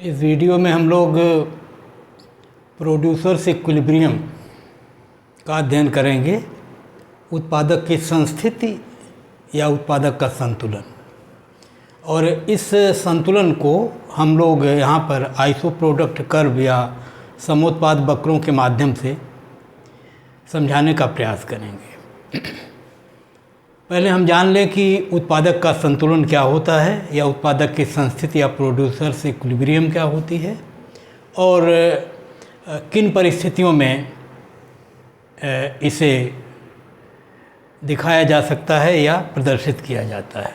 इस वीडियो में हम लोग प्रोड्यूसर्स इक्विलिब्रियम का अध्ययन करेंगे। उत्पादक की संस्थिति या उत्पादक का संतुलन, और इस संतुलन को हम लोग यहाँ पर आइसो प्रोडक्ट कर्व या समोत्पाद वक्रों के माध्यम से समझाने का प्रयास करेंगे। पहले हम जान लें कि उत्पादक का संतुलन क्या होता है या उत्पादक की संस्थिति या प्रोड्यूसर्स इक्विलिब्रियम क्या होती है, और किन परिस्थितियों में इसे दिखाया जा सकता है या प्रदर्शित किया जाता है।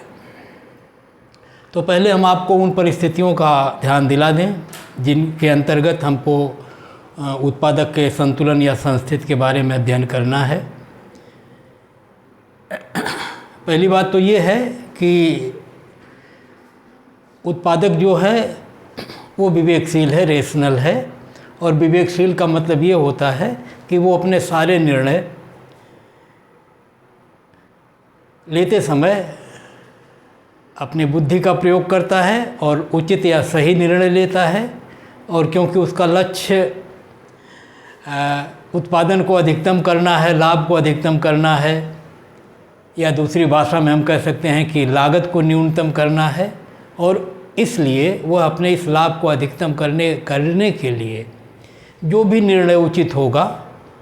तो पहले हम आपको उन परिस्थितियों का ध्यान दिला दें जिनके अंतर्गत हमको उत्पादक के संतुलन या संस्थिति के बारे में अध्ययन करना है। पहली बात तो ये है कि उत्पादक जो है वो विवेकशील है, रेशनल है। और विवेकशील का मतलब ये होता है कि वो अपने सारे निर्णय लेते समय अपनी बुद्धि का प्रयोग करता है और उचित या सही निर्णय लेता है। और क्योंकि उसका लक्ष्य उत्पादन को अधिकतम करना है, लाभ को अधिकतम करना है, या दूसरी भाषा में हम कह सकते हैं कि लागत को न्यूनतम करना है, और इसलिए वह अपने इस लाभ को अधिकतम करने के लिए जो भी निर्णय उचित होगा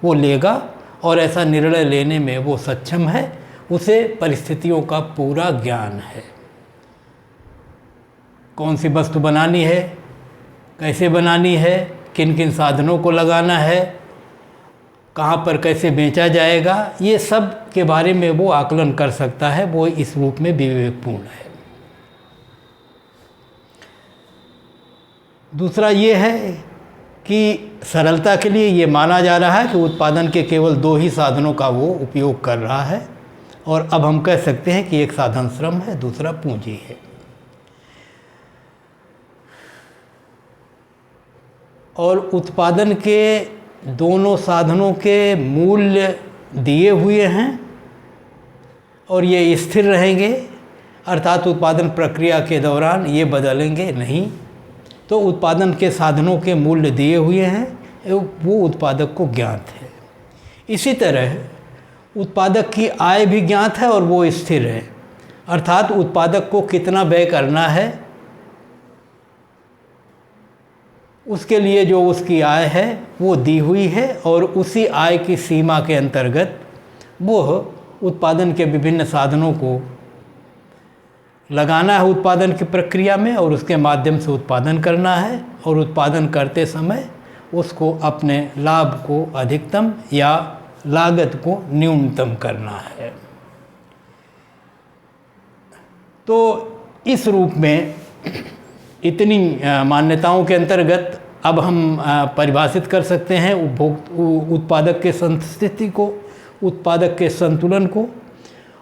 वो लेगा, और ऐसा निर्णय लेने में वो सक्षम है। उसे परिस्थितियों का पूरा ज्ञान है। कौन सी वस्तु बनानी है, कैसे बनानी है, किन किन साधनों को लगाना है, कहाँ पर कैसे बेचा जाएगा, ये सब के बारे में वो आकलन कर सकता है। वो इस रूप में विवेकपूर्ण है। दूसरा ये है कि सरलता के लिए ये माना जा रहा है कि उत्पादन के केवल दो ही साधनों का वो उपयोग कर रहा है, और अब हम कह सकते हैं कि एक साधन श्रम है, दूसरा पूंजी है। और उत्पादन के दोनों साधनों के मूल्य दिए हुए हैं और ये स्थिर रहेंगे, अर्थात उत्पादन प्रक्रिया के दौरान ये बदलेंगे नहीं। तो उत्पादन के साधनों के मूल्य दिए हुए हैं, वो उत्पादक को ज्ञात है। इसी तरह उत्पादक की आय भी ज्ञात है और वो स्थिर है, अर्थात उत्पादक को कितना व्यय करना है, उसके लिए जो उसकी आय है वो दी हुई है, और उसी आय की सीमा के अंतर्गत वो उत्पादन के विभिन्न साधनों को लगाना है उत्पादन की प्रक्रिया में, और उसके माध्यम से उत्पादन करना है। और उत्पादन करते समय उसको अपने लाभ को अधिकतम या लागत को न्यूनतम करना है। तो इस रूप में इतनी मान्यताओं के अंतर्गत अब हम परिभाषित कर सकते हैं उत्पादक के संस्थिति को, उत्पादक के संतुलन को।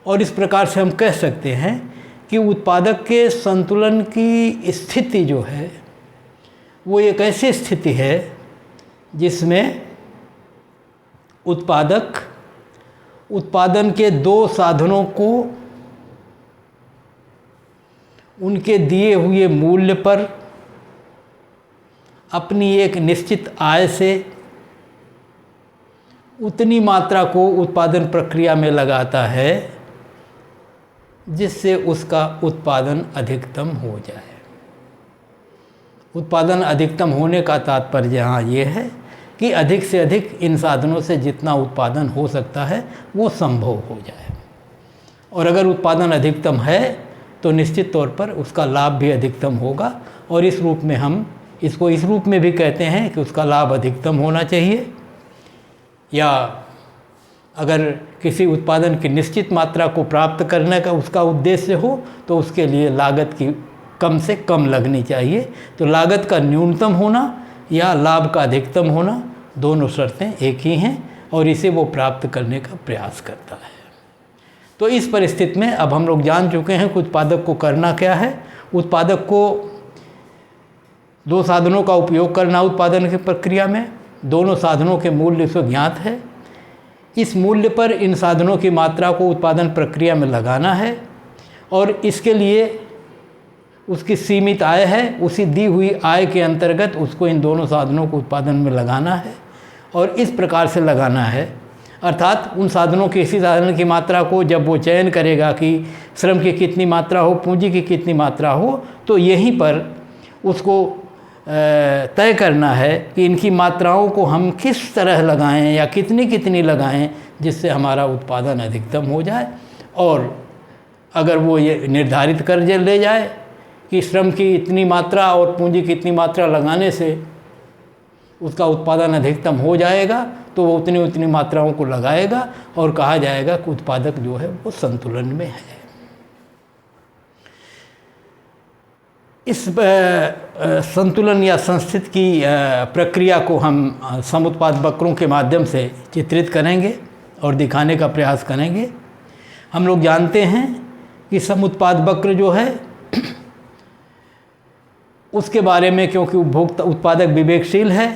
और इस प्रकार से हम कह सकते हैं कि उत्पादक के संतुलन की स्थिति जो है वो एक ऐसी स्थिति है जिसमें उत्पादक उत्पादन के दो साधनों को उनके दिए हुए मूल्य पर अपनी एक निश्चित आय से उतनी मात्रा को उत्पादन प्रक्रिया में लगाता है जिससे उसका उत्पादन अधिकतम हो जाए। उत्पादन अधिकतम होने का तात्पर्य यहाँ ये है कि अधिक से अधिक इन साधनों से जितना उत्पादन हो सकता है वो संभव हो जाए। और अगर उत्पादन अधिकतम है तो निश्चित तौर पर उसका लाभ भी अधिकतम होगा। और इस रूप में हम इसको इस रूप में भी कहते हैं कि उसका लाभ अधिकतम होना चाहिए, या अगर किसी उत्पादन की निश्चित मात्रा को प्राप्त करने का उसका उद्देश्य हो तो उसके लिए लागत की कम से कम लगनी चाहिए। तो लागत का न्यूनतम होना या लाभ का अधिकतम होना, दोनों शर्तें एक ही हैं, और इसे वो प्राप्त करने का प्रयास करता है। तो इस परिस्थिति में अब हम लोग जान चुके हैं कि उत्पादक को करना क्या है। उत्पादक को दो साधनों का उपयोग करना उत्पादन की प्रक्रिया में, दोनों साधनों के मूल्य उसको ज्ञात है। इस मूल्य पर इन साधनों की मात्रा को उत्पादन प्रक्रिया में लगाना है, और इसके लिए उसकी सीमित आय है, उसी दी हुई आय के अंतर्गत उसको इन दोनों साधनों को उत्पादन में लगाना है और इस प्रकार से लगाना है। अर्थात उन साधनों के इसी साधन की मात्रा को जब वो चयन करेगा कि श्रम की कितनी मात्रा हो, पूंजी की कितनी मात्रा हो, तो यहीं पर उसको तय करना है कि इनकी मात्राओं को हम किस तरह लगाएं या कितनी कितनी लगाएं जिससे हमारा उत्पादन अधिकतम हो जाए। और अगर वो ये निर्धारित कर ले जाए कि श्रम की इतनी मात्रा और पूंजी की इतनी मात्रा लगाने से उसका उत्पादन अधिकतम हो जाएगा, तो वो उतनी मात्राओं को लगाएगा और कहा जाएगा कि उत्पादक जो है वो संतुलन में है। इस संतुलन या संस्थिति की प्रक्रिया को हम समुत्पाद वक्रों के माध्यम से चित्रित करेंगे और दिखाने का प्रयास करेंगे। हम लोग जानते हैं कि समुत्पाद वक्र जो है उसके बारे में, क्योंकि उपभोक्ता उत्पादक विवेकशील है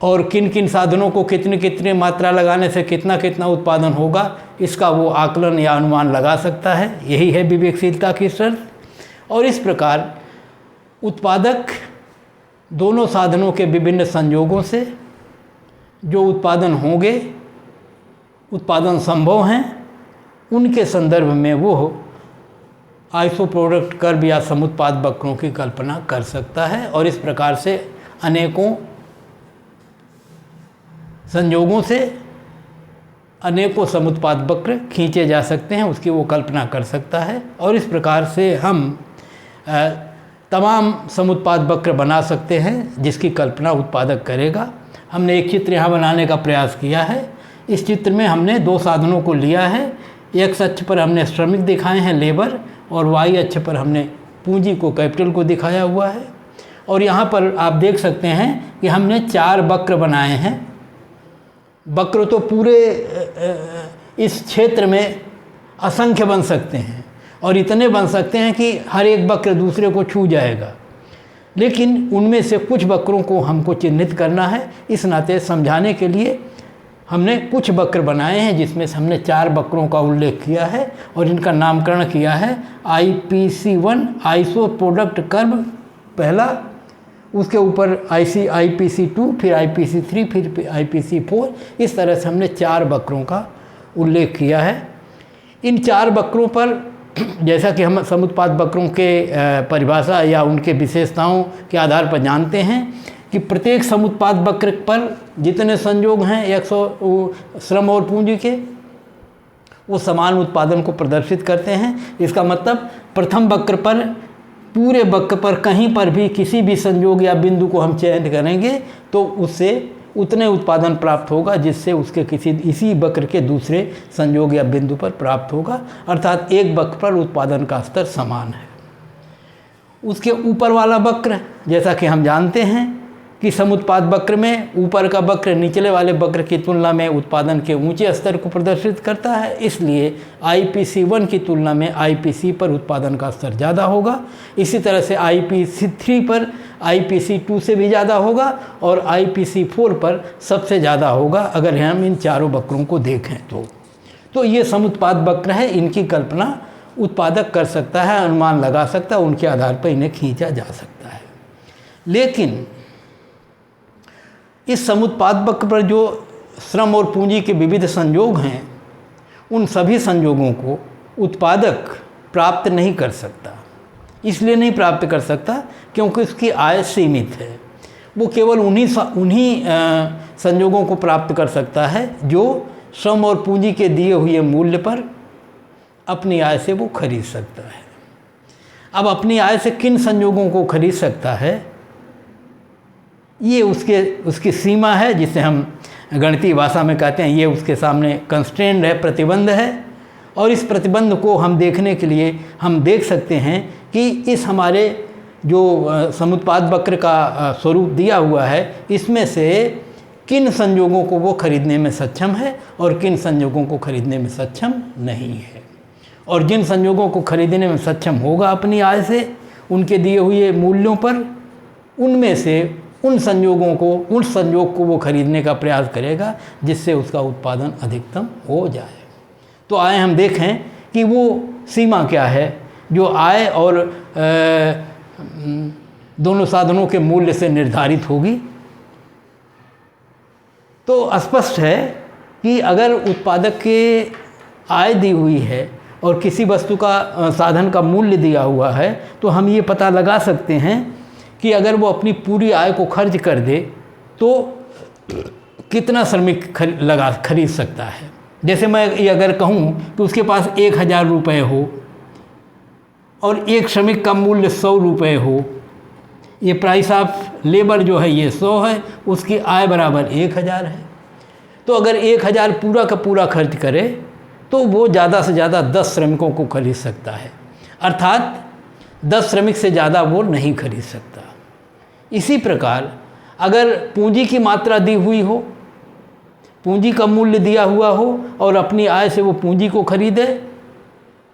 और किन किन साधनों को कितनी कितनी मात्रा लगाने से कितना कितना उत्पादन होगा, इसका वो आकलन या अनुमान लगा सकता है। यही है विवेकशीलता की शर्त। और इस प्रकार उत्पादक दोनों साधनों के विभिन्न संयोगों से जो उत्पादन होंगे, उत्पादन संभव हैं, उनके संदर्भ में वो आइसो प्रोडक्ट कर्व या समुत्पाद वक्रों की कल्पना कर सकता है। और इस प्रकार से अनेकों संयोगों से अनेकों समुत्पाद वक्र खींचे जा सकते हैं, उसकी वो कल्पना कर सकता है। और इस प्रकार से हम तमाम समुत्पाद वक्र बना सकते हैं जिसकी कल्पना उत्पादक करेगा। हमने एक चित्र यहाँ बनाने का प्रयास किया है। इस चित्र में हमने दो साधनों को लिया है। एक्स अक्ष पर हमने श्रमिक दिखाए हैं, लेबर, और वाई अक्ष पर हमने पूंजी को, कैपिटल को दिखाया हुआ है। और यहाँ पर आप देख सकते हैं कि हमने 4 वक्र बनाए हैं। वक्र तो पूरे इस क्षेत्र में असंख्य बन सकते हैं और इतने बन सकते हैं कि हर एक वक्र दूसरे को छू जाएगा, लेकिन उनमें से कुछ वक्रों को हमको चिन्हित करना है। इस नाते समझाने के लिए हमने कुछ वक्र बनाए हैं जिसमें से हमने 4 वक्रों का उल्लेख किया है और इनका नामकरण किया है IPC1 आइसो प्रोडक्ट कर्व पहला, उसके ऊपर IPC2, फिर IPC3, फिर IPC4। इस तरह से हमने 4 वक्रों का उल्लेख किया है। इन 4 वक्रों पर जैसा कि हम समुत्पाद वक्रों के परिभाषा या उनके विशेषताओं के आधार पर जानते हैं कि प्रत्येक समुत्पाद वक्र पर जितने संयोग हैं 100 श्रम और पूंजी के, वो समान उत्पादन को प्रदर्शित करते हैं। इसका मतलब प्रथम वक्र पर, पूरे वक्र पर कहीं पर भी किसी भी संयोग या बिंदु को हम चयन करेंगे तो उससे उतने उत्पादन प्राप्त होगा जिससे उसके इसी वक्र के दूसरे संयोग या बिंदु पर प्राप्त होगा। अर्थात एक वक्र पर उत्पादन का स्तर समान है। उसके ऊपर वाला वक्र, जैसा कि हम जानते हैं कि समुत्पाद वक्र में ऊपर का वक्र निचले वाले वक्र की तुलना में उत्पादन के ऊंचे स्तर को प्रदर्शित करता है, इसलिए IPC1 की तुलना में IPC पर उत्पादन का स्तर ज़्यादा होगा। इसी तरह से IPC3 पर IPC2 से भी ज़्यादा होगा और IPC4 पर सबसे ज़्यादा होगा अगर हम इन चारों वक्रों को देखें तो ये समुत्पाद वक्र है। इनकी कल्पना उत्पादक कर सकता है, अनुमान लगा सकता है, उनके आधार पर इन्हें खींचा जा सकता है। लेकिन इस समुत्पाद वक्र पर जो श्रम और पूंजी के विविध संयोग हैं, उन सभी संयोगों को उत्पादक प्राप्त नहीं कर सकता। इसलिए नहीं प्राप्त कर सकता क्योंकि उसकी आय सीमित है। वो केवल उन्हीं संयोगों को प्राप्त कर सकता है जो श्रम और पूंजी के दिए हुए मूल्य पर अपनी आय से वो खरीद सकता है। अब अपनी आय से किन संयोगों को खरीद सकता है, ये उसकी सीमा है, जिसे हम गणितीय भाषा में कहते हैं ये उसके सामने कंस्ट्रेंट है, प्रतिबंध है। और इस प्रतिबंध को हम देखने के लिए हम देख सकते हैं कि इस हमारे जो समुत्पाद वक्र का स्वरूप दिया हुआ है, इसमें से किन संयोगों को वो खरीदने में सक्षम है और किन संयोगों को खरीदने में सक्षम नहीं है। और जिन संयोगों को खरीदने में सक्षम होगा अपनी आय से उनके दिए हुए मूल्यों पर, उनमें से उन संयोग को वो खरीदने का प्रयास करेगा जिससे उसका उत्पादन अधिकतम हो जाए। तो आए हम देखें कि वो सीमा क्या है जो आय और दोनों साधनों के मूल्य से निर्धारित होगी। तो स्पष्ट है कि अगर उत्पादक के आय दी हुई है और किसी वस्तु का साधन का मूल्य दिया हुआ है, तो हम ये पता लगा सकते हैं कि अगर वो अपनी पूरी आय को खर्च कर दे तो कितना श्रमिक खरीद सकता है। जैसे मैं ये अगर कहूँ कि उसके पास 1000 रुपये हो और एक श्रमिक का मूल्य 100 रुपये हो, ये प्राइस ऑफ लेबर जो है ये 100 है, उसकी आय बराबर 1000 है। तो अगर 1000 पूरा का पूरा खर्च करे तो वो ज़्यादा से ज़्यादा 10 श्रमिकों को खरीद सकता है, अर्थात 10 श्रमिक से ज़्यादा वो नहीं खरीद सकता। इसी प्रकार अगर पूंजी की मात्रा दी हुई हो, पूंजी का मूल्य दिया हुआ हो और अपनी आय से वो पूंजी को खरीदे,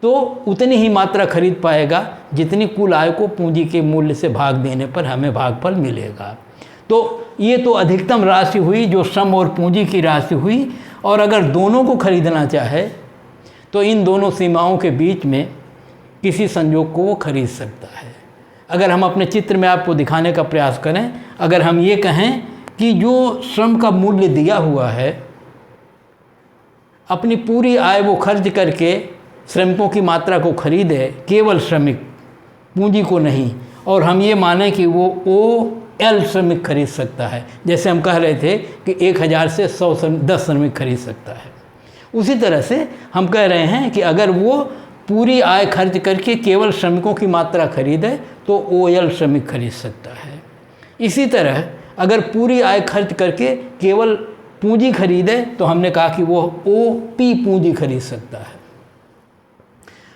तो उतनी ही मात्रा खरीद पाएगा जितनी कुल आय को पूंजी के मूल्य से भाग देने पर हमें भागफल मिलेगा। तो ये तो अधिकतम राशि हुई जो श्रम और पूंजी की राशि हुई। और अगर दोनों को खरीदना चाहे तो इन दोनों सीमाओं के बीच में किसी संयोग को वो खरीद सकता है। अगर हम अपने चित्र में आपको दिखाने का प्रयास करें, अगर हम ये कहें कि जो श्रम का मूल्य दिया हुआ है, अपनी पूरी आय वो खर्च करके श्रमिकों की मात्रा को खरीदे, केवल श्रमिक, पूंजी को नहीं, और हम ये माने कि वो OL श्रमिक खरीद सकता है, जैसे हम कह रहे थे कि 1000 से 10 श्रमिक खरीद सकता है, उसी तरह से हम कह रहे हैं कि अगर वो पूरी आय खर्च करके केवल श्रमिकों की मात्रा खरीदे तो OL श्रमिक खरीद सकता है। इसी तरह अगर पूरी आय खर्च करके केवल पूंजी खरीदे तो हमने कहा कि वो OP पूंजी खरीद सकता है।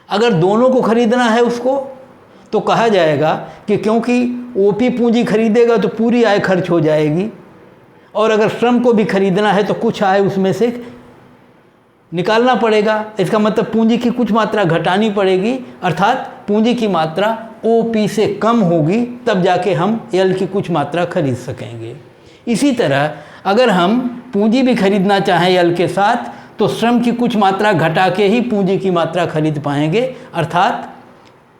अगर दोनों को खरीदना है उसको तो कहा जाएगा कि क्योंकि OP पूंजी खरीदेगा तो पूरी आय खर्च हो जाएगी, और अगर श्रम को भी खरीदना है तो कुछ आय उसमें से निकालना पड़ेगा। इसका मतलब पूंजी की कुछ मात्रा घटानी पड़ेगी, अर्थात पूंजी की मात्रा OP से कम होगी, तब जाके हम L की कुछ मात्रा खरीद सकेंगे। इसी तरह अगर हम पूंजी भी खरीदना चाहें L के साथ तो श्रम की कुछ मात्रा घटा के ही पूंजी की मात्रा खरीद पाएंगे, अर्थात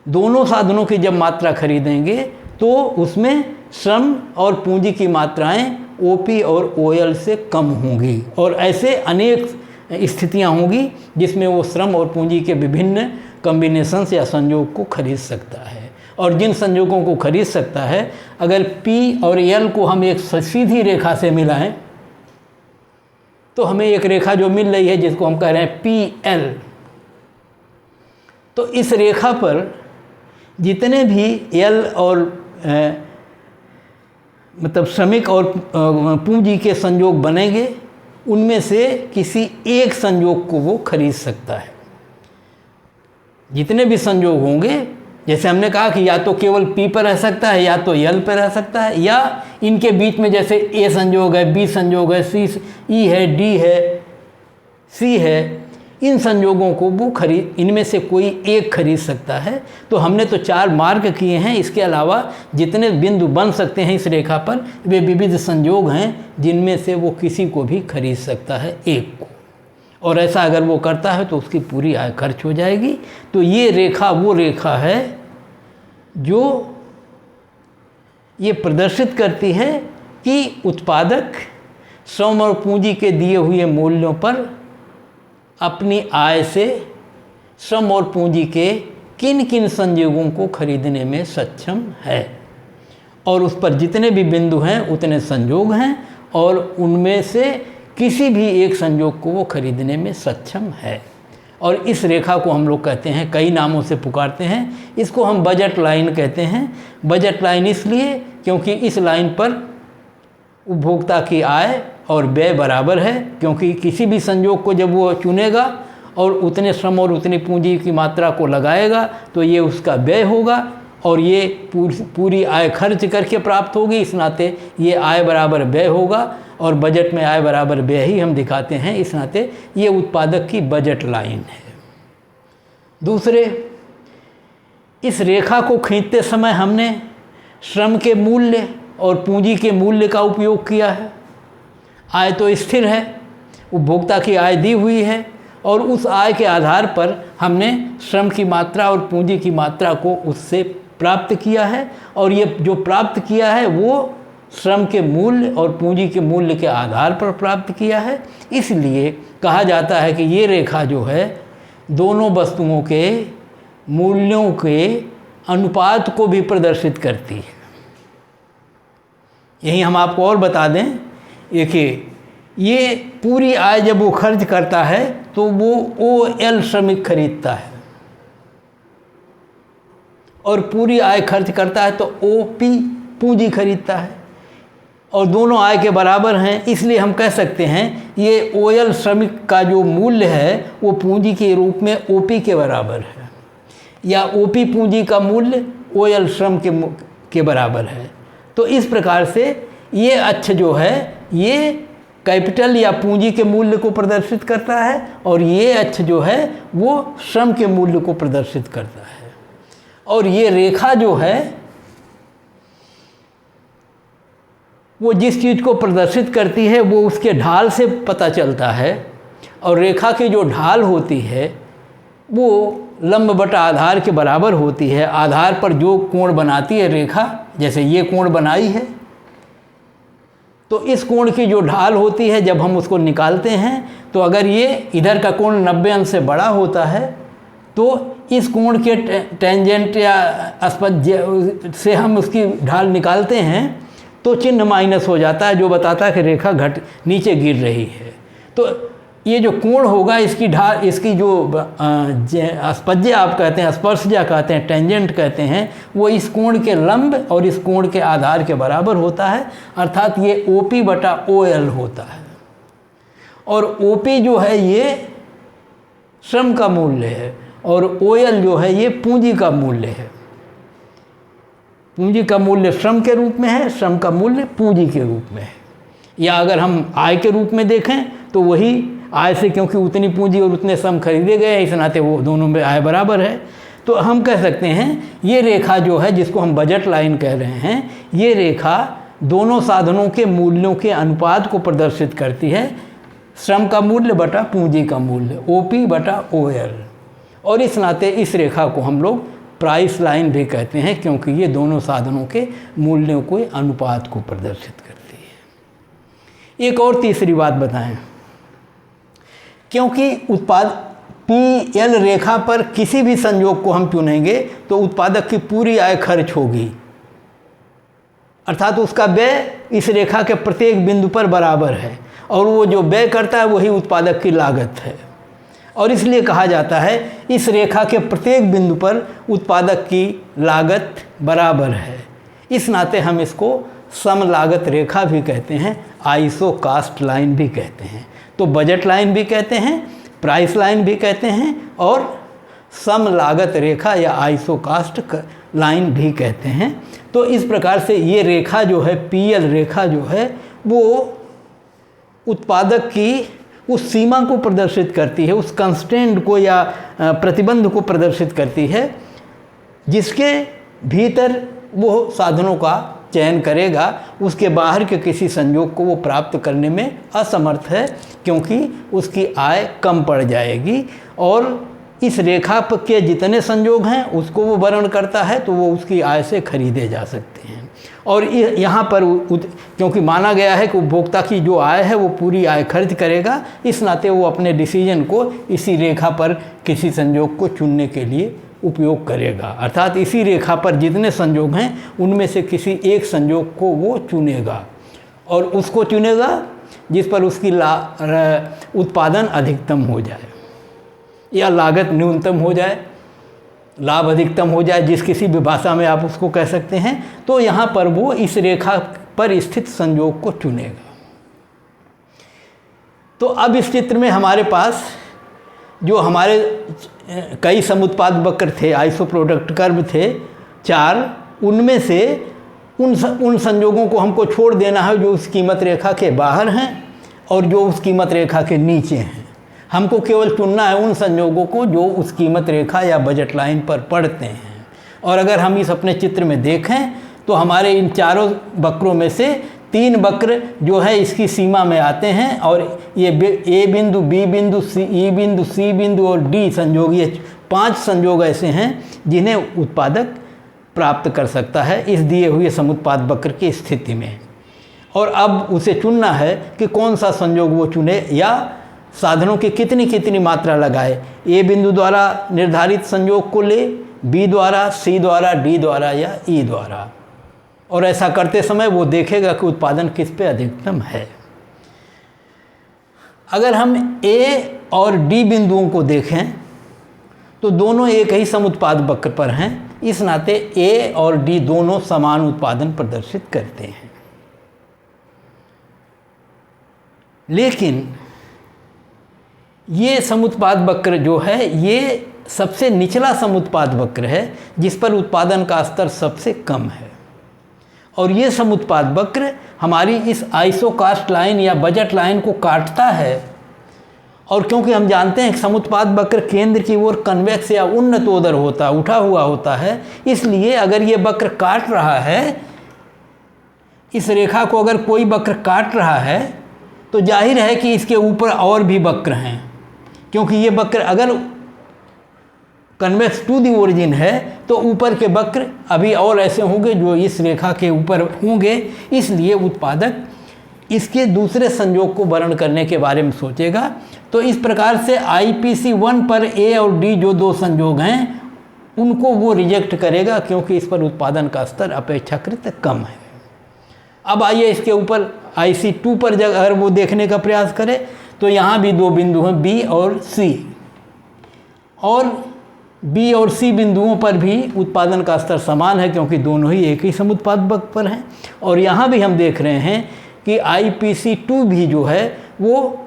दोनों साधनों की जब मात्रा खरीदेंगे तो उसमें श्रम और पूंजी की मात्राएं OP और OL से कम होंगी। और ऐसे अनेक स्थितियां होंगी जिसमें वो श्रम और पूंजी के विभिन्न कॉम्बिनेशंस या संयोग को खरीद सकता है। और जिन संयोगों को खरीद सकता है, अगर P और L को हम एक सीधी रेखा से मिलाएं तो हमें एक रेखा जो मिल रही है जिसको हम कह रहे हैं PL, तो इस रेखा पर जितने भी L और मतलब श्रमिक और पूंजी के संयोग बनेंगे उनमें से किसी एक संयोग को वो खरीद सकता है। जितने भी संयोग होंगे, जैसे हमने कहा कि या तो केवल P पर रह सकता है या तो L पर रह सकता है, या इनके बीच में जैसे A संयोग है, B संयोग है, E है, D है, C है, इन संयोगों को वो इनमें से कोई एक खरीद सकता है। तो हमने तो 4 मार्क किए हैं, इसके अलावा जितने बिंदु बन सकते हैं इस रेखा पर वे विविध संयोग हैं जिनमें से वो किसी को भी खरीद सकता है, एक को। और ऐसा अगर वो करता है तो उसकी पूरी आय खर्च हो जाएगी। तो ये रेखा वो रेखा है जो ये प्रदर्शित करती है कि उत्पादक श्रम और पूंजी के दिए हुए मूल्यों पर अपनी आय से श्रम और पूंजी के किन किन संयोगों को खरीदने में सक्षम है, और उस पर जितने भी बिंदु हैं उतने संयोग हैं, और उनमें से किसी भी एक संयोग को वो खरीदने में सक्षम है। और इस रेखा को हम लोग कहते हैं, कई नामों से पुकारते हैं, इसको हम बजट लाइन कहते हैं। बजट लाइन इसलिए क्योंकि इस लाइन पर उपभोक्ता की आय और व्यय बराबर है, क्योंकि किसी भी संयोग को जब वो चुनेगा और उतने श्रम और उतनी पूंजी की मात्रा को लगाएगा तो ये उसका व्यय होगा, और ये पूरी आय खर्च करके प्राप्त होगी, इस नाते ये आय बराबर व्यय होगा, और बजट में आय बराबर व्यय ही हम दिखाते हैं, इस नाते ये उत्पादक की बजट लाइन है। दूसरे, इस रेखा को खींचते समय हमने श्रम के मूल्य और पूंजी के मूल्य का उपयोग किया है। आय तो स्थिर है, उपभोक्ता की आय दी हुई है, और उस आय के आधार पर हमने श्रम की मात्रा और पूंजी की मात्रा को उससे प्राप्त किया है, और ये जो प्राप्त किया है वो श्रम के मूल्य और पूंजी के मूल्य के आधार पर प्राप्त किया है। इसलिए कहा जाता है कि ये रेखा जो है दोनों वस्तुओं के मूल्यों के अनुपात को भी प्रदर्शित करती है। यही हम आपको और बता दें, देखिए ये पूरी आय जब वो खर्च करता है तो वो OL श्रमिक खरीदता है, और पूरी आय खर्च करता है तो OP पूंजी खरीदता है, और दोनों आय के बराबर हैं। इसलिए हम कह सकते हैं ये OL श्रमिक का जो मूल्य है वो पूंजी के रूप में OP के बराबर है, या OP पूंजी का मूल्य OL श्रम के बराबर है। तो इस प्रकार से ये अक्ष जो है ये कैपिटल या पूंजी के मूल्य को प्रदर्शित करता है, और ये अक्ष जो है वो श्रम के मूल्य को प्रदर्शित करता है। और ये रेखा जो है वो जिस चीज़ को प्रदर्शित करती है वो उसके ढाल से पता चलता है, और रेखा की जो ढाल होती है वो लंब बटा आधार के बराबर होती है। आधार पर जो कोण बनाती है रेखा, जैसे ये कोण बनाई है, तो इस कोण की जो ढाल होती है जब हम उसको निकालते हैं तो अगर ये इधर का कोण 90 अंश से बड़ा होता है तो इस कोण के टेंजेंट या अस्पज्य से हम उसकी ढाल निकालते हैं तो चिन्ह माइनस हो जाता है, जो बताता है कि रेखा नीचे गिर रही है। तो ये जो कोण होगा इसकी ढाल, इसकी जो अस्पज्य आप कहते हैं, स्पर्शज्या कहते हैं, टेंजेंट कहते हैं, वो इस कोण के लंब और इस कोण के आधार के बराबर होता है, अर्थात ये OP बटा OL होता है। और OP जो है ये श्रम का मूल्य है, और OL जो है ये पूंजी का मूल्य है। पूंजी का मूल्य श्रम के रूप में है, श्रम का मूल्य पूंजी के रूप में है। या अगर हम आय के रूप में देखें तो वही आय से, क्योंकि उतनी पूंजी और उतने श्रम खरीदे गए हैं, इस नाते वो दोनों में आय बराबर है। तो हम कह सकते हैं ये रेखा जो है जिसको हम बजट लाइन कह रहे हैं, ये रेखा दोनों साधनों के मूल्यों के अनुपात को प्रदर्शित करती है, श्रम का मूल्य बटा पूंजी का मूल्य, OP बटा OL। और इस नाते इस रेखा को हम लोग प्राइस लाइन भी कहते हैं, क्योंकि ये दोनों साधनों के मूल्यों के अनुपात को प्रदर्शित करती है। एक और तीसरी बात बताएं, क्योंकि उत्पाद PL रेखा पर किसी भी संयोग को हम चुनेंगे तो उत्पादक की पूरी आय खर्च होगी, अर्थात उसका व्यय इस रेखा के प्रत्येक बिंदु पर बराबर है, और वो जो व्यय करता है वही उत्पादक की लागत है। और इसलिए कहा जाता है इस रेखा के प्रत्येक बिंदु पर उत्पादक की लागत बराबर है। इस नाते हम इसको सम लागत रेखा भी कहते हैं, आइसो कास्ट लाइन भी कहते हैं। तो बजट लाइन भी कहते हैं, प्राइस लाइन भी कहते हैं, और सम लागत रेखा या आइसो कास्ट लाइन भी कहते हैं। तो इस प्रकार से ये रेखा जो है PL रेखा जो है वो उत्पादक की उस सीमा को प्रदर्शित करती है, उस कंस्ट्रेंट को या प्रतिबंध को प्रदर्शित करती है जिसके भीतर वो साधनों का चयन करेगा। उसके बाहर के किसी संयोग को वो प्राप्त करने में असमर्थ है, क्योंकि उसकी आय कम पड़ जाएगी, और इस रेखा के जितने संयोग हैं उसको वो वर्ण करता है तो वो उसकी आय से खरीदे जा सकते हैं। और यहाँ पर क्योंकि माना गया है कि उपभोक्ता की जो आय है वो पूरी आय खर्च करेगा, इस नाते वो अपने डिसीजन को इसी रेखा पर किसी संयोग को चुनने के लिए उपयोग करेगा, अर्थात इसी रेखा पर जितने संयोग हैं उनमें से किसी एक संयोग को वो चुनेगा, और उसको चुनेगा जिस पर उसकी उत्पादन अधिकतम हो जाए या लागत न्यूनतम हो जाए, लाभ अधिकतम हो जाए, जिस किसी भी भाषा में आप उसको कह सकते हैं। तो यहाँ पर वो इस रेखा पर स्थित संयोग को चुनेगा। तो अब इस चित्र में हमारे पास जो हमारे कई समुत्पाद वक्र थे, आइसो प्रोडक्ट कर्व थे 4, उनमें से उन संयोगों को हमको छोड़ देना है जो उस कीमत रेखा के बाहर हैं और जो उस कीमत रेखा के नीचे हैं। हमको केवल चुनना है उन संयोगों को जो उस कीमत रेखा या बजट लाइन पर पड़ते हैं। और अगर हम इस अपने चित्र में देखें तो हमारे इन चारों वक्रों में से 3 वक्र जो है इसकी सीमा में आते हैं, और ये A बिंदु, B बिंदु, E बिंदु, C बिंदु और D संयोग, ये 5 संयोग ऐसे हैं जिन्हें उत्पादक प्राप्त कर सकता है इस दिए हुए समुत्पाद वक्र की स्थिति में। और अब उसे चुनना है कि कौन सा संयोग वो चुने या साधनों की कितनी कितनी मात्रा लगाए। ए बिंदु द्वारा निर्धारित संयोग को ले, बी द्वारा, सी द्वारा, डी द्वारा या ई द्वारा। और ऐसा करते समय वो देखेगा कि उत्पादन किस पे अधिकतम है। अगर हम ए और डी बिंदुओं को देखें तो दोनों एक ही समुत्पाद वक्र पर हैं, इस नाते ए और डी दोनों समान उत्पादन प्रदर्शित करते हैं। लेकिन ये समुत्पाद वक्र जो है ये सबसे निचला समुत्पाद वक्र है जिस पर उत्पादन का स्तर सबसे कम है। और ये समुत्पाद वक्र हमारी इस आइसोकास्ट लाइन या बजट लाइन को काटता है। और क्योंकि हम जानते हैं कि समुत्पाद वक्र केंद्र की ओर कन्वेक्स या उन्नतोदर होता, उठा हुआ होता है, इसलिए अगर ये वक्र काट रहा है, इस रेखा को अगर कोई वक्र काट रहा है तो जाहिर है कि इसके ऊपर और भी वक्र हैं, क्योंकि ये वक्र अगर कन्वेक्स टू दी ओरिजिन है तो ऊपर के वक्र अभी और ऐसे होंगे जो इस रेखा के ऊपर होंगे। इसलिए उत्पादक इसके दूसरे संयोग को वर्णन करने के बारे में सोचेगा। तो इस प्रकार से IPC1 पर ए और डी जो 2 संयोग हैं उनको वो रिजेक्ट करेगा, क्योंकि इस पर उत्पादन का स्तर अपेक्षाकृत कम है। अब आइए इसके ऊपर IC2 पर अगर वो देखने का प्रयास करें तो यहाँ भी 2 बिंदु हैं, बी और सी। और बी और सी बिंदुओं पर भी उत्पादन का स्तर समान है, क्योंकि दोनों ही एक ही समुत्पाद वक्र पर हैं। और यहाँ भी हम देख रहे हैं कि IPC2 भी जो है वो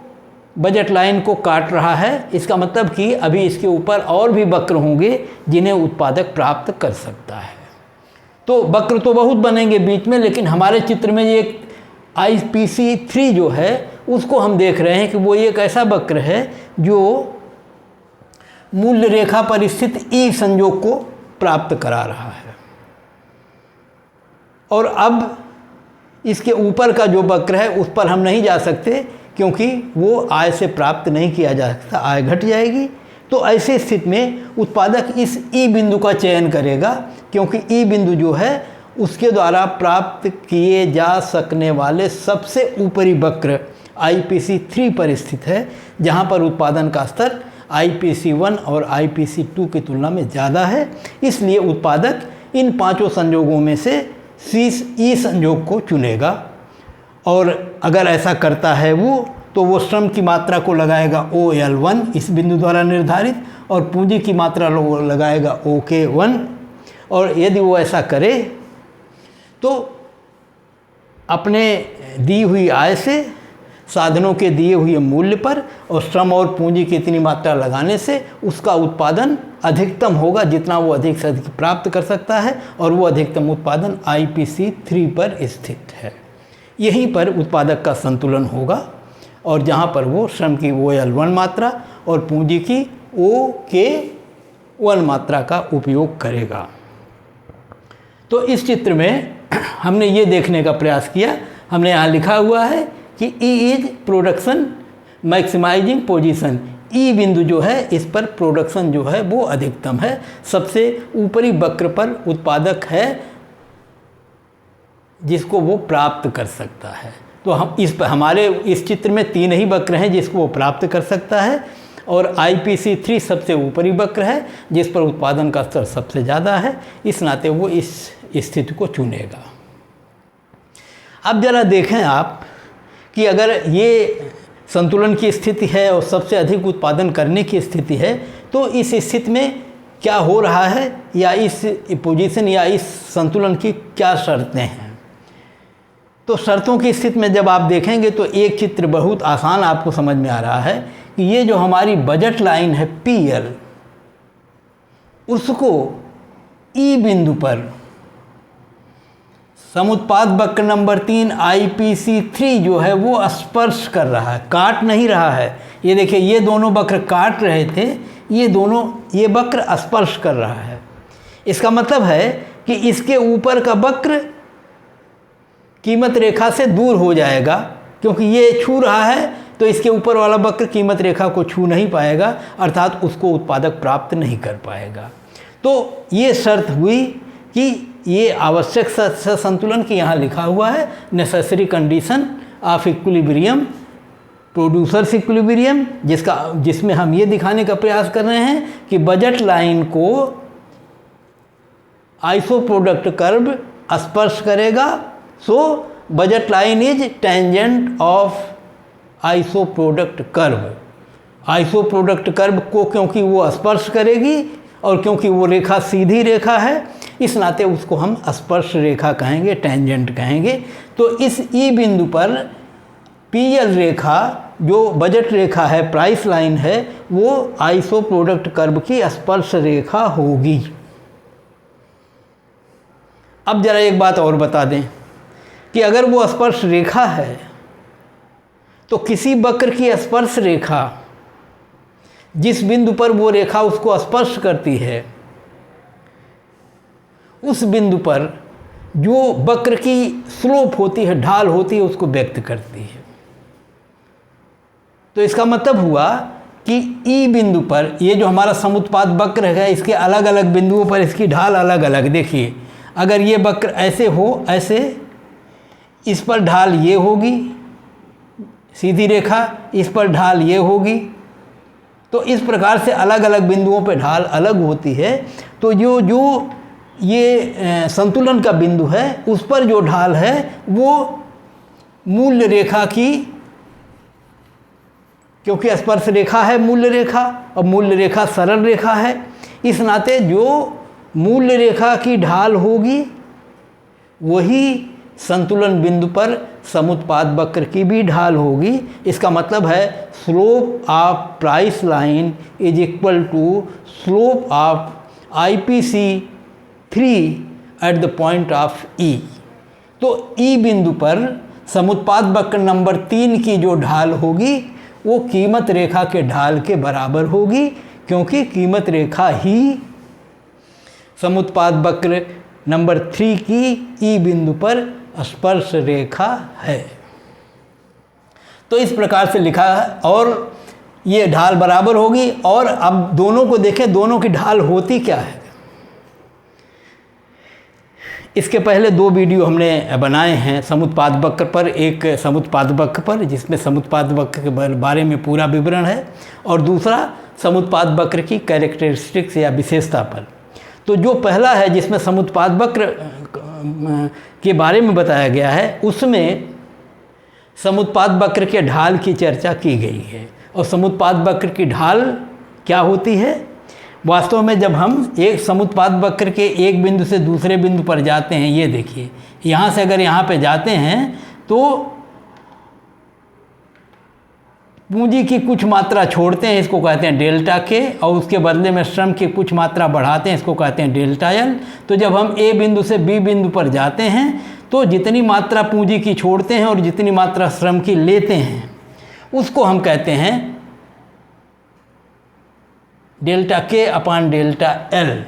बजट लाइन को काट रहा है। इसका मतलब कि अभी इसके ऊपर और भी वक्र होंगे जिन्हें उत्पादक प्राप्त कर सकता है। तो वक्र तो बहुत बनेंगे बीच में, लेकिन हमारे चित्र में ये IPC3 जो है उसको हम देख रहे हैं कि वो एक ऐसा वक्र है जो मूल्य रेखा पर स्थित ई संयोग को प्राप्त करा रहा है। और अब इसके ऊपर का जो वक्र है उस पर हम नहीं जा सकते, क्योंकि वो आय से प्राप्त नहीं किया जा सकता, आय घट जाएगी। तो ऐसी स्थिति में उत्पादक इस ई बिंदु का चयन करेगा, क्योंकि ई बिंदु जो है उसके द्वारा प्राप्त किए जा सकने वाले सबसे ऊपरी वक्र IPC3 पर स्थित है, जहाँ पर उत्पादन का स्तर IPC1 और IPC2 की तुलना में ज़्यादा है। इसलिए उत्पादक इन 5 संयोगों में से ई संयोग को चुनेगा। और अगर ऐसा करता है वो, तो वो श्रम की मात्रा को लगाएगा OL1 इस बिंदु द्वारा निर्धारित, और पूंजी की मात्रा लगाएगा OK1। और यदि वो ऐसा करे तो अपने दी हुई आय से, साधनों के दिए हुए मूल्य पर और श्रम और पूंजी की इतनी मात्रा लगाने से उसका उत्पादन अधिकतम होगा जितना वो अधिक से अधिक प्राप्त कर सकता है। और वो अधिकतम उत्पादन IPC3 पर स्थित है। यहीं पर उत्पादक का संतुलन होगा, और जहाँ पर वो श्रम की OL1 मात्रा और पूंजी की OK1 मात्रा का उपयोग करेगा। तो इस चित्र में हमने ये देखने का प्रयास किया, हमने यहाँ लिखा हुआ है कि E is production maximising position. E बिंदु जो है इस पर प्रोडक्शन जो है वो अधिकतम है, सबसे ऊपरी वक्र पर उत्पादक है जिसको वो प्राप्त कर सकता है। तो हम इस पर हमारे इस चित्र में 3 ही वक्र हैं जिसको वो प्राप्त कर सकता है, और IPC3 सबसे ऊपरी वक्र है जिस पर उत्पादन का स्तर सबसे ज़्यादा है। इस नाते वो इस स्थिति को चुनेगा। अब ज़रा देखें आप कि अगर ये संतुलन की स्थिति है और सबसे अधिक उत्पादन करने की स्थिति है, तो इस स्थिति में क्या हो रहा है, या इस पोजीशन या इस संतुलन की क्या शर्तें हैं। तो शर्तों की स्थिति में जब आप देखेंगे तो एक चित्र बहुत आसान आपको समझ में आ रहा है कि ये जो हमारी बजट लाइन है PL, उसको ई बिंदु पर समुत्पाद वक्र नंबर 3 IPC3 जो है वो स्पर्श कर रहा है, काट नहीं रहा है। ये देखिए, ये दोनों वक्र काट रहे थे, ये वक्र स्पर्श कर रहा है। इसका मतलब है कि इसके ऊपर का वक्र कीमत रेखा से दूर हो जाएगा, क्योंकि ये छू रहा है, तो इसके ऊपर वाला वक्र कीमत रेखा को छू नहीं पाएगा, अर्थात उसको उत्पादक प्राप्त नहीं कर पाएगा। तो ये शर्त हुई कि ये आवश्यक संतुलन की यहाँ लिखा हुआ है necessary condition of equilibrium, producers equilibrium, जिसमें हम ये दिखाने का प्रयास कर रहे हैं कि बजट लाइन को आइसो प्रोडक्ट कर्व स्पर्श करेगा। So budget line is tangent of iso product curve. Iso product curve को क्योंकि वो स्पर्श करेगी और क्योंकि वो रेखा सीधी रेखा है, इस नाते उसको हम स्पर्श रेखा कहेंगे, टेंजेंट कहेंगे। तो इस ई बिंदु पर पीएल रेखा जो बजट रेखा है, प्राइस लाइन है, वो आइसो प्रोडक्ट कर्व की स्पर्श रेखा होगी। अब जरा एक बात और बता दें कि अगर वो स्पर्श रेखा है तो किसी वक्र की स्पर्श रेखा जिस बिंदु पर वो रेखा उसको स्पर्श करती है, उस बिंदु पर जो वक्र की स्लोप होती है, ढाल होती है, उसको व्यक्त करती है। तो इसका मतलब हुआ कि ई बिंदु पर ये जो हमारा समुत्पाद वक्र है, इसके अलग अलग बिंदुओं पर इसकी ढाल अलग अलग। देखिए, अगर ये वक्र ऐसे हो, ऐसे, इस पर ढाल ये होगी सीधी रेखा, इस पर ढाल ये होगी। तो इस प्रकार से अलग अलग बिंदुओं पर ढाल अलग होती है। तो जो ये संतुलन का बिंदु है, उस पर जो ढाल है वो मूल रेखा की, क्योंकि स्पर्श रेखा है मूल रेखा और मूल रेखा सरल रेखा है, इस नाते जो मूल रेखा की ढाल होगी वही संतुलन बिंदु पर समुत्पाद वक्र की भी ढाल होगी। इसका मतलब है slope of price line is equal to slope of IPC3 at the point of E। तो E बिंदु पर समुत्पाद वक्र नंबर 3 की जो ढाल होगी वो कीमत रेखा के ढाल के बराबर होगी, क्योंकि कीमत रेखा ही समुत्पाद वक्र नंबर 3 की ई बिंदु पर स्पर्श रेखा है। तो इस प्रकार से लिखा है और ये ढाल बराबर होगी। और अब दोनों को देखें, दोनों की ढाल होती क्या है। इसके पहले 2 वीडियो हमने बनाए हैं समुत्पाद वक्र पर, एक समुत्पाद वक्र पर जिसमें समुत्पाद वक्र के बारे में पूरा विवरण है, और दूसरा समुत्पाद वक्र की कैरेक्टरिस्टिक्स या विशेषता पर। तो जो पहला है जिसमें समुत्पाद वक्र के बारे में बताया गया है, उसमें समुत्पाद वक्र के ढाल की चर्चा की गई है। और समुत्पाद वक्र की ढाल क्या होती है? वास्तव में जब हम एक समुत्पाद वक्र के एक बिंदु से दूसरे बिंदु पर जाते हैं, ये देखिए, यहाँ से अगर यहाँ पे जाते हैं तो पूंजी की कुछ मात्रा छोड़ते हैं, इसको कहते हैं डेल्टा के, और उसके बदले में श्रम की कुछ मात्रा बढ़ाते हैं, इसको कहते हैं डेल्टा एल। तो जब हम ए बिंदु से बी बिंदु पर जाते हैं तो जितनी मात्रा पूंजी की छोड़ते हैं और जितनी मात्रा श्रम की लेते हैं उसको हम कहते हैं डेल्टा के अपान डेल्टा एल।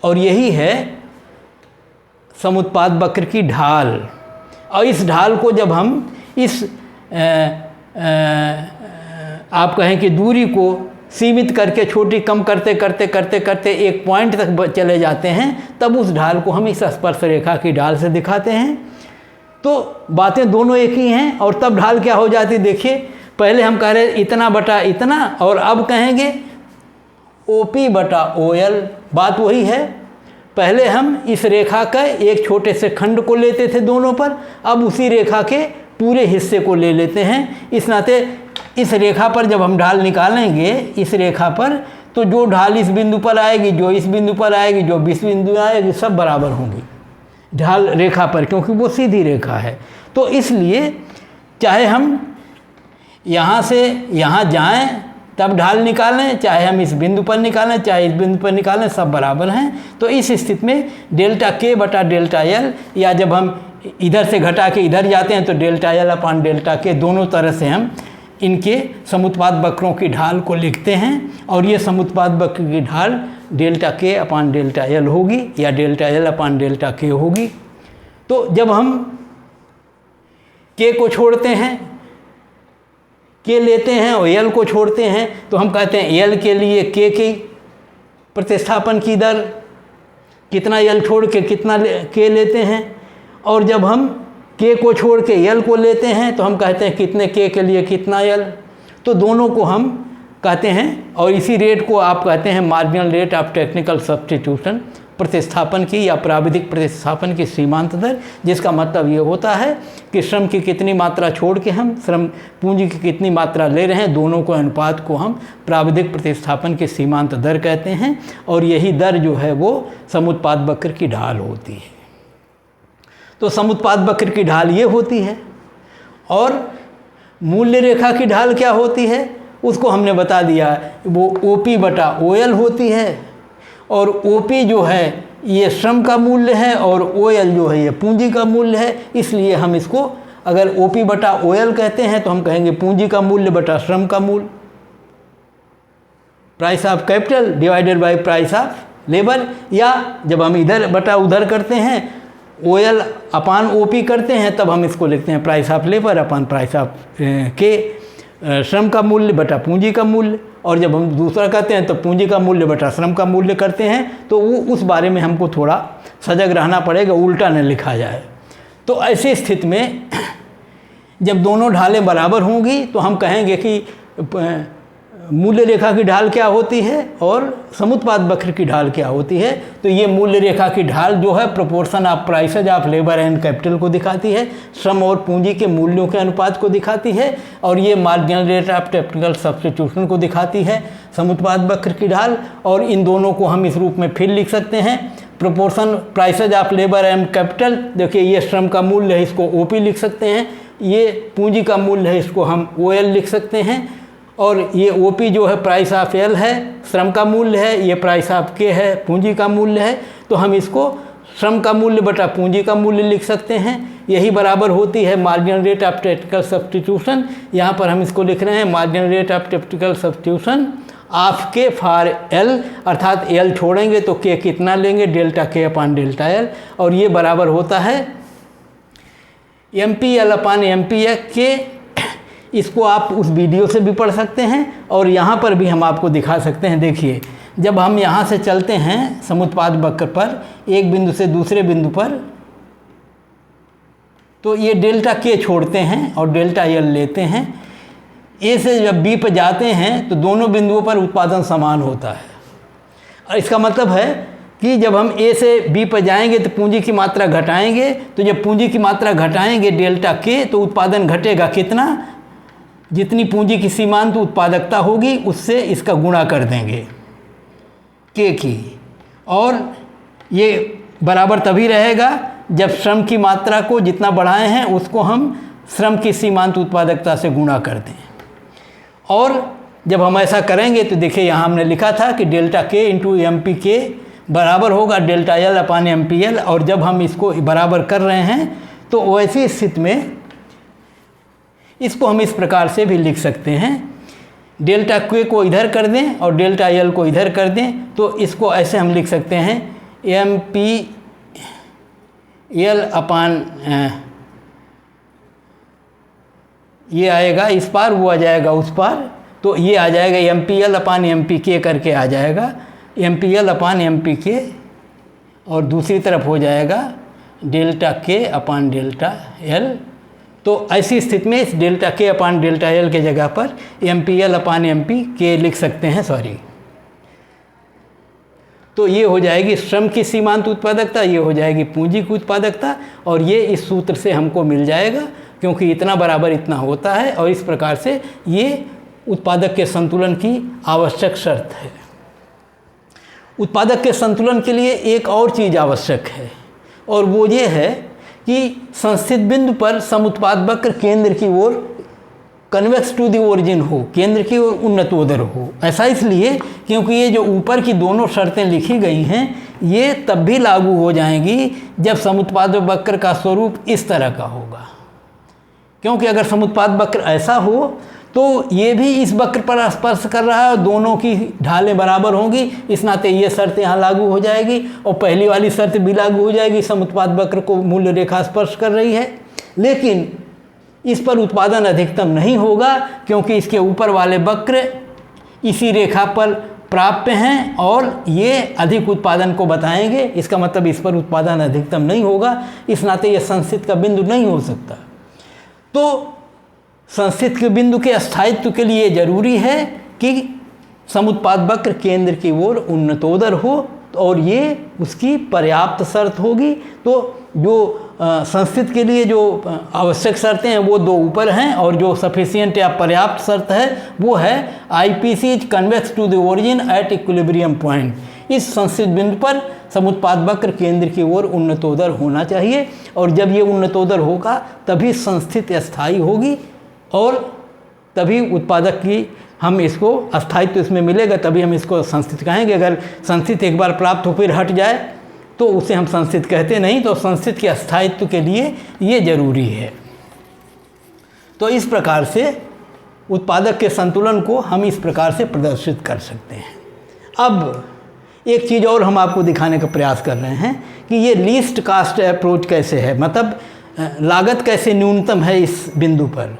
और यही है समुत्पाद वक्र की ढाल। और इस ढाल को जब हम इस आप कहें कि दूरी को सीमित करके छोटी कम करते करते करते करते एक पॉइंट तक चले जाते हैं, तब उस ढाल को हम इस स्पर्श रेखा की ढाल से दिखाते हैं। तो बातें दोनों एक ही हैं। और तब ढाल क्या हो जाती, देखिए, पहले हम कह रहे इतना बटा इतना, और अब कहेंगे OP बटा OL। बात वही है, पहले हम इस रेखा का एक छोटे से खंड को लेते थे दोनों पर, अब उसी रेखा के पूरे हिस्से को ले लेते हैं। इस नाते इस रेखा पर जब हम ढाल निकालेंगे, इस रेखा पर, तो जो ढाल इस बिंदु पर आएगी, जो इस बिंदु पर आएगी, जो इस बिंदु आएगी, सब बराबर होंगी ढाल रेखा पर, क्योंकि वो सीधी रेखा है। तो इसलिए चाहे हम यहाँ से यहाँ जाएं तब ढाल निकालें, चाहे हम इस बिंदु पर निकालें, चाहे इस बिंदु पर निकालें, सब बराबर हैं। तो इस स्थिति में डेल्टा के बटा डेल्टा एल, या जब हम इधर से घटा के इधर जाते हैं तो डेल्टा एल अपान डेल्टा के, दोनों तरह से हम इनके समुत्पाद वक्रों की ढाल को लिखते हैं। और ये समुत्पाद वक्र की ढाल डेल्टा के अपान डेल्टा एल होगी, या डेल्टा एल अपान डेल्टा के होगी। तो जब हम के को छोड़ते हैं, के लेते हैं और यल को छोड़ते हैं तो हम कहते हैं यल के लिए के की प्रतिस्थापन की दर, कितना यल छोड़ के कितना के लेते हैं, और जब हम के को छोड़ के यल को लेते हैं तो हम कहते हैं कितने के लिए कितना यल। तो दोनों को हम कहते हैं, और इसी रेट को आप कहते हैं marginal rate of technical substitution, प्रतिस्थापन की या प्राविधिक प्रतिस्थापन की सीमांत दर, जिसका मतलब ये होता है कि श्रम की कितनी मात्रा छोड़ के हम श्रम पूंजी की कितनी मात्रा ले रहे हैं, दोनों को अनुपात को हम प्राविधिक प्रतिस्थापन की सीमांत दर कहते हैं। और यही दर जो है वो समुत्पाद वक्र की ढाल होती है। तो समुत्पाद वक्र की ढाल ये होती है, और मूल्य रेखा की ढाल क्या होती है उसको हमने बता दिया, वो OP बटा OL होती है। और OP जो है ये श्रम का मूल्य है और OL जो है ये पूंजी का मूल्य है। इसलिए हम इसको अगर OP बटा OL कहते हैं तो हम कहेंगे पूंजी का मूल्य बटा श्रम का मूल्य, price of capital divided by price of labour. या जब हम इधर बटा उधर करते हैं OL अपान OP करते हैं तब हम इसको लिखते हैं price of labour upon price of के, श्रम का मूल्य बटा पूंजी का मूल्य। और जब हम दूसरा कहते हैं तो पूंजी का मूल्य बटा श्रम का मूल्य करते हैं। तो वो उस बारे में हमको थोड़ा सजग रहना पड़ेगा, उल्टा न लिखा जाए। तो ऐसी स्थिति में जब दोनों ढालें बराबर होंगी तो हम कहेंगे कि मूल्य रेखा की ढाल क्या होती है और समुत्पाद वक्र की ढाल क्या होती है। तो ये मूल्य रेखा की ढाल जो है proportion of prices of labour and capital को दिखाती है, श्रम और पूंजी के मूल्यों के अनुपात को दिखाती है, और ये marginal rate of technical substitution को दिखाती है समुत्पाद वक्र की ढाल। और इन दोनों को हम इस रूप में फिर लिख सकते हैं, proportion prices of labour and capital, देखिए ये श्रम का मूल्य है इसको OP लिख सकते हैं, ये पूंजी का मूल्य है इसको हम OL लिख सकते हैं, और ये OP जो है प्राइस ऑफ L है श्रम का मूल्य है, ये प्राइस ऑफ K है पूंजी का मूल्य है। तो हम इसको श्रम का मूल्य बटा पूंजी का मूल्य लिख सकते हैं। यही बराबर होती है marginal rate of technical substitution. यहाँ पर हम इसको लिख रहे हैं marginal rate of technical substitution of K for L, अर्थात L छोड़ेंगे तो K कितना लेंगे, डेल्टा K अपान डेल्टा L, और ये बराबर होता है MPL अपान MPK। इसको आप उस वीडियो से भी पढ़ सकते हैं और यहाँ पर भी हम आपको दिखा सकते हैं। देखिए जब हम यहाँ से चलते हैं समुत्पाद वक्र पर एक बिंदु से दूसरे बिंदु पर, तो ये डेल्टा K छोड़ते हैं और डेल्टा L लेते हैं। A से जब B पर जाते हैं तो दोनों बिंदुओं पर उत्पादन समान होता है। और इसका मतलब है कि जब हम A से B पर जाएंगे तो पूंजी की मात्रा घटाएंगे, तो जब पूंजी की मात्रा घटाएंगे डेल्टा K तो उत्पादन घटेगा कितना, जितनी पूंजी की सीमांत उत्पादकता होगी उससे इसका गुणा कर देंगे K की, और ये बराबर तभी रहेगा जब श्रम की मात्रा को जितना बढ़ाए हैं उसको हम श्रम की सीमांत उत्पादकता से गुणा कर दें। और जब हम ऐसा करेंगे तो देखिए यहाँ हमने लिखा था कि डेल्टा K इंटू MPK बराबर होगा डेल्टा L अपान MPL, और जब हम इसको बराबर कर रहे हैं तो वैसी स्थिति में इसको हम इस प्रकार से भी लिख सकते हैं, डेल्टा K को इधर कर दें और डेल्टा L को इधर कर दें। तो इसको ऐसे हम लिख सकते हैं MPL अपान ये आएगा इस पार, वो आ जाएगा उस पार, तो ये आ जाएगा MPL अपान MPK करके आ जाएगा MPL अपान MPK, और दूसरी तरफ हो जाएगा डेल्टा K अपान डेल्टा L। तो ऐसी स्थिति में इस डेल्टा K अपान डेल्टा L के जगह पर MPL अपान MPK लिख सकते हैं, सॉरी। तो ये हो जाएगी श्रम की सीमांत उत्पादकता, ये हो जाएगी पूंजी की उत्पादकता, और ये इस सूत्र से हमको मिल जाएगा क्योंकि इतना बराबर इतना होता है। और इस प्रकार से ये उत्पादक के संतुलन की आवश्यक शर्त है। उत्पादक के संतुलन के लिए एक और चीज़ आवश्यक है, और वो ये है कि संस्थित बिंदु पर समुत्पाद वक्र केंद्र की ओर कन्वेक्स टू द ओरिजिन हो, केंद्र की ओर उन्नतोदर हो। ऐसा इसलिए क्योंकि ये जो ऊपर की दोनों शर्तें लिखी गई हैं ये तब भी लागू हो जाएंगी जब समुत्पाद वक्र का स्वरूप इस तरह का होगा। क्योंकि अगर समुत्पाद वक्र ऐसा हो तो ये भी इस वक्र पर स्पर्श कर रहा है और दोनों की ढालें बराबर होंगी, इस नाते ये शर्त यहाँ लागू हो जाएगी और पहली वाली शर्त भी लागू हो जाएगी, समुत्पाद वक्र को मूल्य रेखा स्पर्श कर रही है। लेकिन इस पर उत्पादन अधिकतम नहीं होगा क्योंकि इसके ऊपर वाले वक्र इसी रेखा पर प्राप्य हैं और ये अधिक उत्पादन को बताएंगे। इसका मतलब इस पर उत्पादन अधिकतम नहीं होगा, इस नाते यह संस्थित का बिंदु नहीं हो सकता। तो संस्थित के बिंदु के स्थायित्व के लिए जरूरी है कि समुत्पाद वक्र केंद्र की ओर उन्नतोदर हो और ये उसकी पर्याप्त शर्त होगी। तो जो संस्थित के लिए जो आवश्यक शर्तें हैं वो दो ऊपर हैं, और जो सफिशिएंट या पर्याप्त शर्त है वो है IPC is convex to the origin at equilibrium point. इस संस्थित बिंदु पर समुत्पाद वक्र केंद्र की ओर उन्नतोदर होना चाहिए, और जब ये उन्नतोदर होगा तभी संस्थित स्थायी होगी और तभी उत्पादक की हम इसको अस्थायित्व इसमें मिलेगा, तभी हम इसको संस्थित कहेंगे। अगर संस्थित एक बार प्राप्त हो फिर हट जाए तो उसे हम संस्थित कहते नहीं। तो संस्थित के अस्थायित्व के लिए ये जरूरी है। तो इस प्रकार से उत्पादक के संतुलन को हम इस प्रकार से प्रदर्शित कर सकते हैं। अब एक चीज़ और हम आपको दिखाने का प्रयास कर रहे हैं कि ये लीस्ट कास्ट अप्रोच कैसे है, मतलब लागत कैसे न्यूनतम है इस बिंदु पर।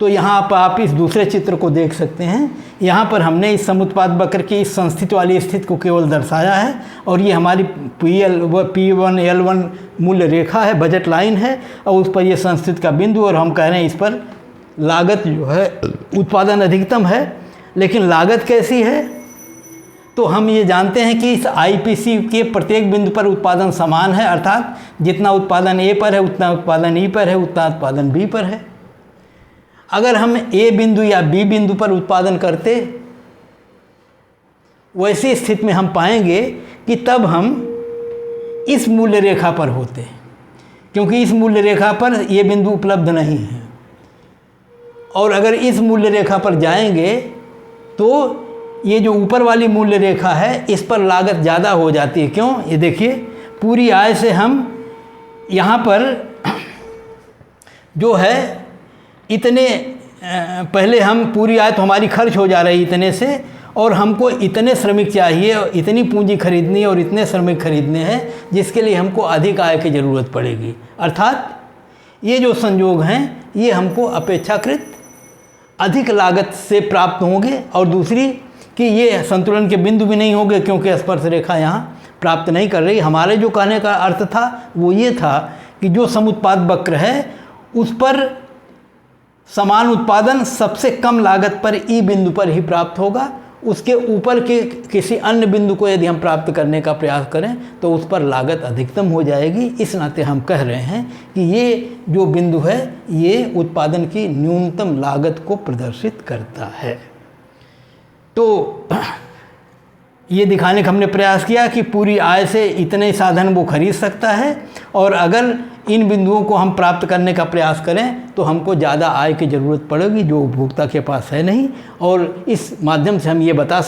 तो यहाँ पर आप इस दूसरे चित्र को देख सकते हैं। यहाँ पर हमने इस समुत्पाद वक्र की इस संस्थित वाली स्थिति को केवल दर्शाया है, और ये हमारी P1 L1 मूल्य रेखा है, बजट लाइन है, और उस पर ये संस्थित का बिंदु, और हम कह रहे हैं इस पर लागत जो है उत्पादन अधिकतम है। लेकिन लागत कैसी है, तो हम ये जानते हैं कि इस आईपीसी के प्रत्येक बिंदु पर उत्पादन समान है, अर्थात जितना उत्पादन ए पर है उतना उत्पादन ई पर है, उतना उत्पादन बी पर है। अगर हम ए बिंदु या बी बिंदु पर उत्पादन करते, वैसी स्थिति में हम पाएंगे कि तब हम इस मूल्य रेखा पर होते, क्योंकि इस मूल्य रेखा पर ये बिंदु उपलब्ध नहीं है। और अगर इस मूल्य रेखा पर जाएंगे तो ये जो ऊपर वाली मूल्य रेखा है इस पर लागत ज़्यादा हो जाती है। क्यों? ये देखिए, पूरी आय से हम यहाँ पर जो है इतने पहले हम पूरी आय तो हमारी खर्च हो जा रही इतने से, और हमको इतने श्रमिक चाहिए, इतनी पूंजी खरीदनी और इतने श्रमिक खरीदने हैं जिसके लिए हमको अधिक आय की ज़रूरत पड़ेगी। अर्थात ये जो संयोग हैं ये हमको अपेक्षाकृत अधिक लागत से प्राप्त होंगे, और दूसरी कि ये संतुलन के बिंदु भी नहीं होंगे क्योंकि स्पर्श रेखा यहाँ प्राप्त नहीं कर रही। हमारे जो कहने का अर्थ था वो ये था कि जो समुत्पाद वक्र है उस पर समान उत्पादन सबसे कम लागत पर ई बिंदु पर ही प्राप्त होगा। उसके ऊपर के किसी अन्य बिंदु को यदि हम प्राप्त करने का प्रयास करें तो उस पर लागत अधिकतम हो जाएगी। इस नाते हम कह रहे हैं कि ये जो बिंदु है ये उत्पादन की न्यूनतम लागत को प्रदर्शित करता है। तो ये दिखाने का हमने प्रयास किया कि पूरी आय से इतने साधन वो खरीद सकता है, और अगर इन बिंदुओं को हम प्राप्त करने का प्रयास करें तो हमको ज़्यादा आय की ज़रूरत पड़ेगी जो उपभोक्ता के पास है नहीं। और इस माध्यम से हम ये बता सकते